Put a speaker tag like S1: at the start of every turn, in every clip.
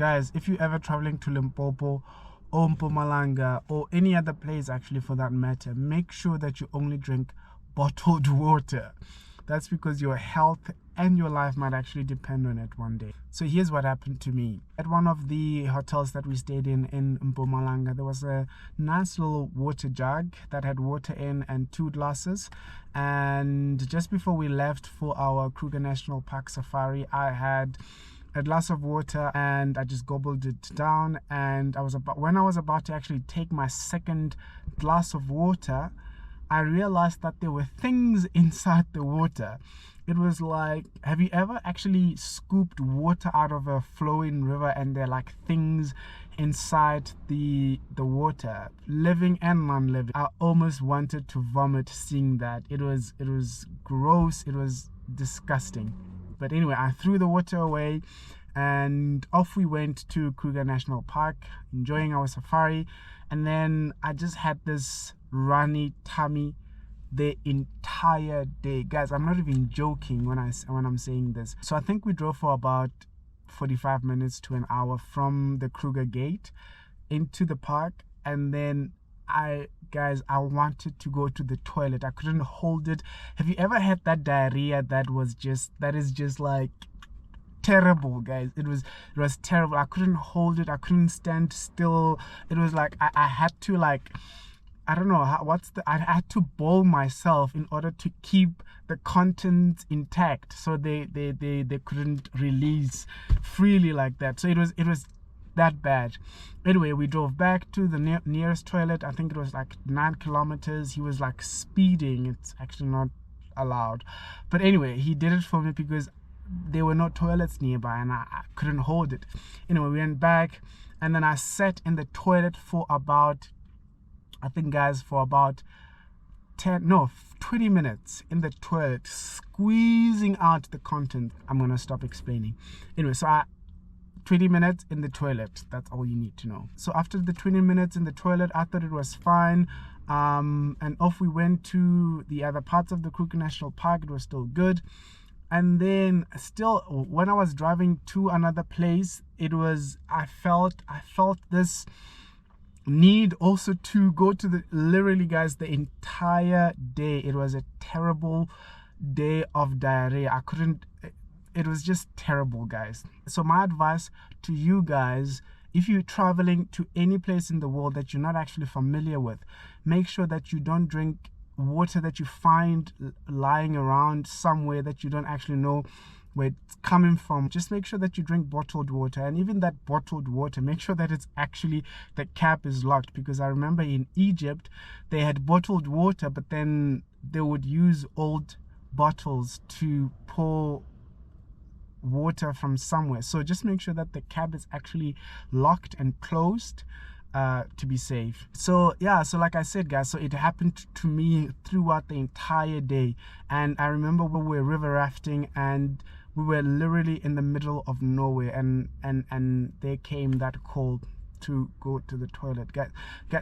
S1: Guys, if you're ever traveling to Limpopo or Mpumalanga or any other place actually for that matter, make sure that you only drink bottled water. That's because your health and your life might actually depend on it one day. So here's what happened to me. At one of the hotels that we stayed in Mpumalanga, there was a nice little water jug that had water in and 2 glasses. And just before we left for our Kruger National Park safari, I had a glass of water and I just gobbled it down. And when I was about to actually take my second glass of water, I realized that there were things inside the water. It was like, have you ever actually scooped water out of a flowing river and there are like things inside the water, living and non-living? I almost wanted to vomit seeing that. It was gross, it was disgusting. But anyway, I threw the water away and off we went to Kruger National Park, enjoying our safari. And then I just had this runny tummy the entire day. Guys, I'm not even joking when I'm saying this. So I think we drove for about 45 minutes to an hour from the Kruger gate into the park, and then I wanted to go to the toilet. I couldn't hold it. Have you ever had that diarrhea that is just like terrible, guys? It was terrible. I couldn't hold it. I couldn't stand still. It was like I had to, like, I don't know I had to bowl myself in order to keep the contents intact, so they couldn't release freely like that. So it was that bad. Anyway, we drove back to the nearest toilet. I think it was like 9 kilometers. He was like speeding. It's actually not allowed, but anyway, he did it for me because there were no toilets nearby and I couldn't hold it. Anyway, we went back and then I sat in the toilet for about, I think, guys, for about 20 minutes in the toilet, squeezing out the content. I'm gonna stop explaining. Anyway, so 20 minutes in the toilet, that's all you need to know. So after the 20 minutes in the toilet, I thought it was fine, and off we went to the other parts of the Kruger National Park. It was still good. And then still, when I was driving to another place, I felt this need also to go to literally, guys, the entire day. It was a terrible day of diarrhea. It was just terrible, guys. So my advice to you guys, if you're traveling to any place in the world that you're not actually familiar with, make sure that you don't drink water that you find lying around somewhere that you don't actually know where it's coming from. Just make sure that you drink bottled water, and even that bottled water, make sure that it's actually, the cap is locked, because I remember in Egypt they had bottled water, but then they would use old bottles to pour water from somewhere. So just make sure that the cap is actually locked and closed to be safe. So yeah, so like I said, guys, so it happened to me throughout the entire day. And I remember we were river rafting and we were literally in the middle of nowhere, and there came that call to go to the toilet. Guys,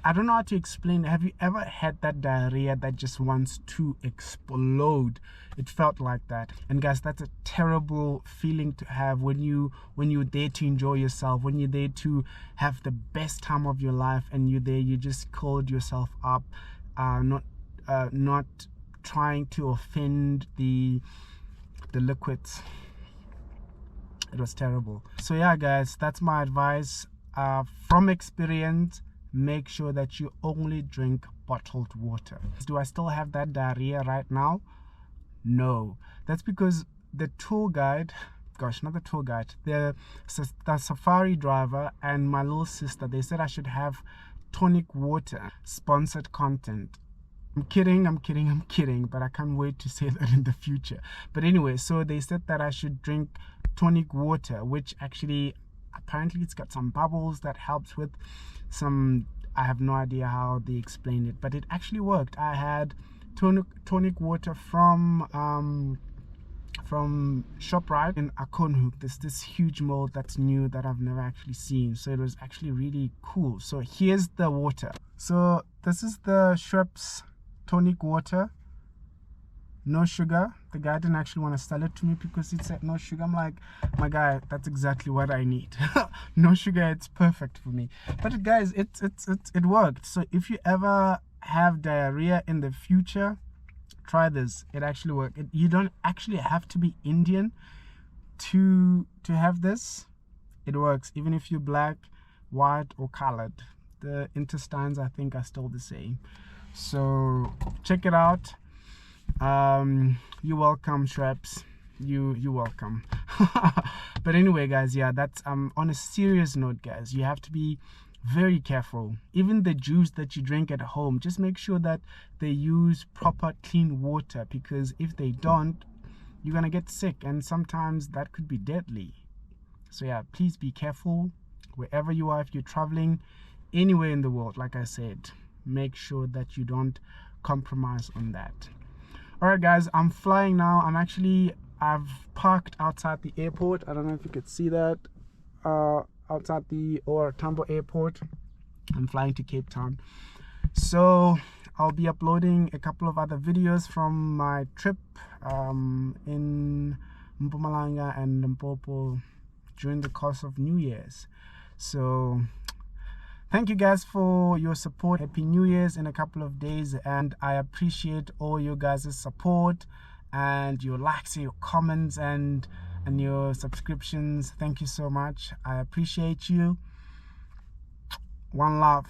S1: I don't know how to explain. Have you ever had that diarrhea that just wants to explode? It felt like that. And guys, that's a terrible feeling to have when you're there to enjoy yourself, when you're there to have the best time of your life, and you just called yourself up, not trying to offend the liquids. It was terrible. So yeah, guys, that's my advice. From experience, make sure that you only drink bottled water. Do I still have that diarrhea right now? No. That's because the tour guide, gosh, not the tour guide, the safari driver and my little sister, they said I should have tonic water. Sponsored content. I'm kidding, but I can't wait to say that in the future. But anyway, so they said that I should drink tonic water, which actually, apparently it's got some bubbles that helps with some, I have no idea how they explain it, but it actually worked. I had tonic water from ShopRite in Akonhoek. This huge mall that's new that I've never actually seen. So it was actually really cool. So here's the water. So this is the Schweppes tonic water, no sugar, The guy didn't actually want to sell it to me because it said no sugar. I'm like, my guy, that's exactly what I need. No sugar, it's perfect for me. But guys, it worked. So if you ever have diarrhea in the future, try this. It actually works. You don't actually have to be Indian to have this. It works even if you're black, white, or colored. The intestines, I think, are still the same. So check it out. You're welcome, Shreps. You're welcome. But anyway, guys, yeah, that's on a serious note, guys, you have to be very careful. Even the juice that you drink at home, just make sure that they use proper clean water, because if they don't, you're gonna get sick, and sometimes that could be deadly. So yeah, please be careful wherever you are. If you're traveling anywhere in the world, like I said, make sure that you don't compromise on that. All right, guys, I'm flying now. I've parked outside the airport. I don't know if you could see that, outside the Tambo airport. I'm flying to Cape Town, so I'll be uploading a couple of other videos from my trip in Mpumalanga and Limpopo during the course of New Year's. So thank you guys for your support. Happy New Year's in a couple of days, and I appreciate all you guys' support and your likes, your comments, and your subscriptions. Thank you so much. I appreciate you. One love.